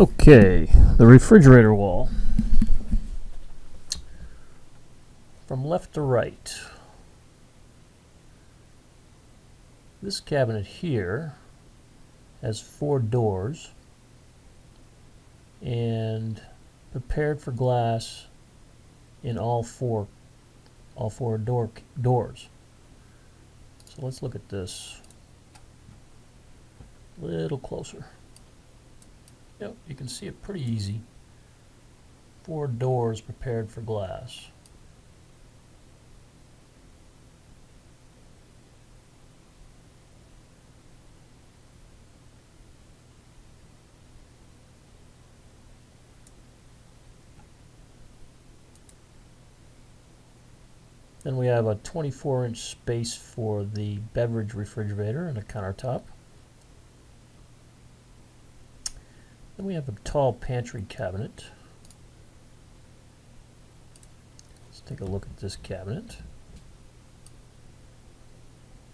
Okay, the refrigerator wall. From left to right. This cabinet here has 4 doors and prepared for glass in all four doors. So let's look at this a little closer. Yep, you can see it pretty easy. 4 doors prepared for glass. Then we have a 24-inch space for the beverage refrigerator and a countertop. Then we have a tall pantry cabinet. Let's take a look at this cabinet.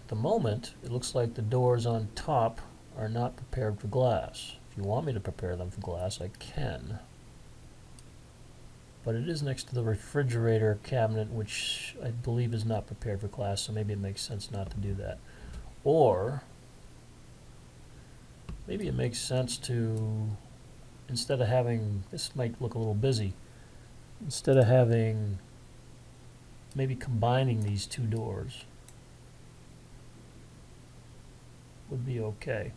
At the moment, it looks like the doors on top are not prepared for glass. If you want me to prepare them for glass, I can. But it is next to the refrigerator cabinet, which I believe is not prepared for glass, so maybe it makes sense not to do that. Or maybe it makes sense to, instead of having, this might look a little busy, instead of having, maybe combining these 2 doors would be okay.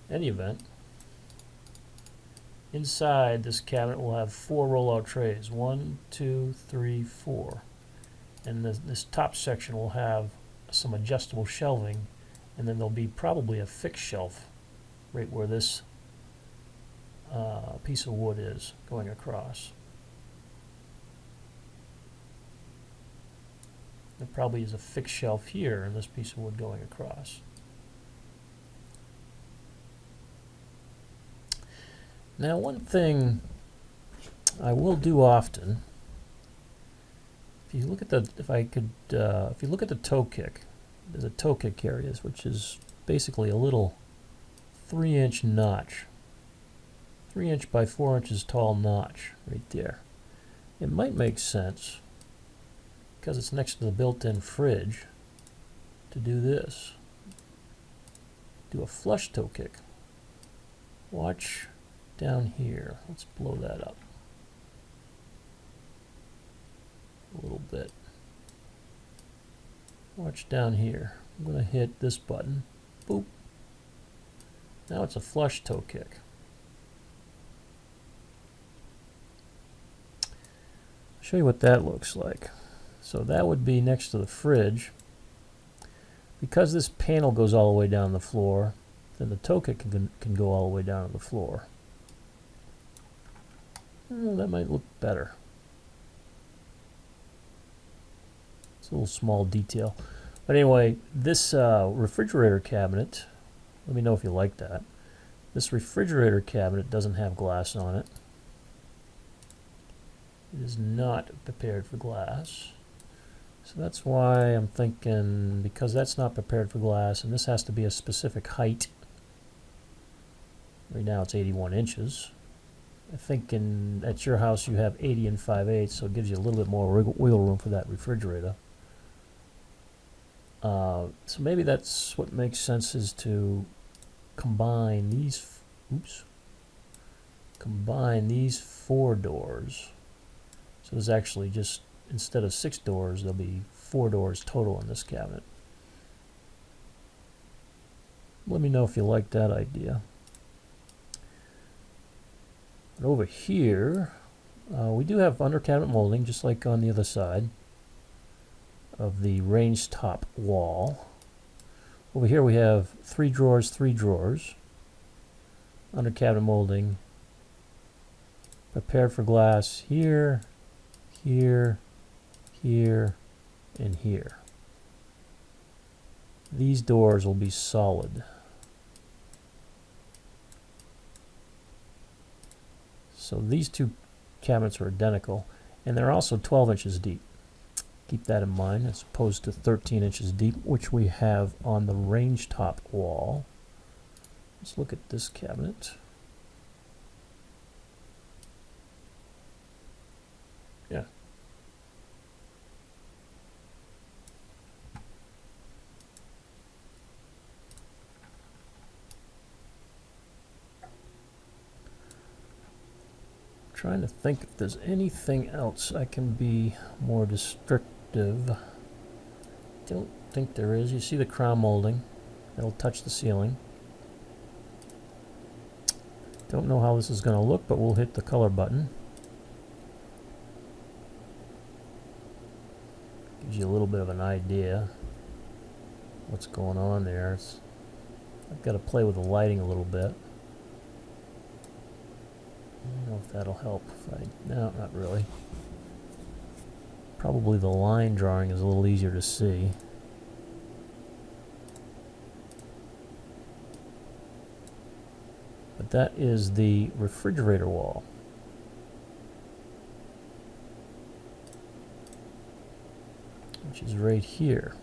Any event, inside this cabinet we'll have 4 rollout trays. 1, 2, 3, 4. And this top section will have some adjustable shelving, and then there'll be probably a fixed shelf right where this piece of wood is going across. There probably is a fixed shelf here and this piece of wood going across. Now, one thing I will do often, if you look at the, if you look at the toe kick, there's a toe kick areas, which is basically a little 3-inch notch, 3-inch by 4 inches tall notch right there. It might make sense, because it's next to the built-in fridge, to do this. Do a flush toe kick. Watch down here. Let's blow that up a little bit. Watch down here. I'm going to hit this button. Boop. Now it's a flush toe kick. I'll show you what that looks like. So that would be next to the fridge. Because this panel goes all the way down the floor, then the toe kick can go all the way down to the floor. Oh, that might look better. It's a little small detail. But anyway, this refrigerator cabinet, let me know if you like that. This refrigerator cabinet doesn't have glass on it. It is not prepared for glass. So that's why I'm thinking, because that's not prepared for glass, and this has to be a specific height. Right now it's 81 inches. I think at your house you have 80 and 5/8, so it gives you a little bit more wiggle room for that refrigerator. So maybe that's what makes sense, is to combine these, combine these 4 doors. So there's actually just, instead of 6 doors, there'll be 4 doors total in this cabinet. Let me know if you like that idea. And over here, we do have under cabinet molding, just like on the other side of the range top wall. Over here we have 3 drawers, 3 drawers. Under cabinet molding, prepared for glass here, here, here, and here. These doors will be solid. So these 2 cabinets are identical, and they're also 12 inches deep. Keep that in mind, as opposed to 13 inches deep, which we have on the range top wall. Let's look at this cabinet. Yeah. Trying to think if there's anything else I can be more restrictive. Don't think there is. You see the crown molding. That'll touch the ceiling. Don't know how this is going to look, but we'll hit the color button. Gives you a little bit of an idea what's going on there. I've got to play with the lighting a little bit. I don't know if that'll help. No, not really. Probably the line drawing is a little easier to see. But that is the refrigerator wall. Which is right here.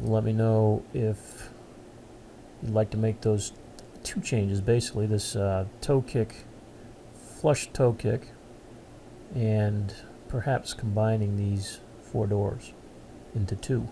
Let me know if you'd like to make those two changes. Basically, this toe kick, flush toe kick, and perhaps combining these 4 doors into 2.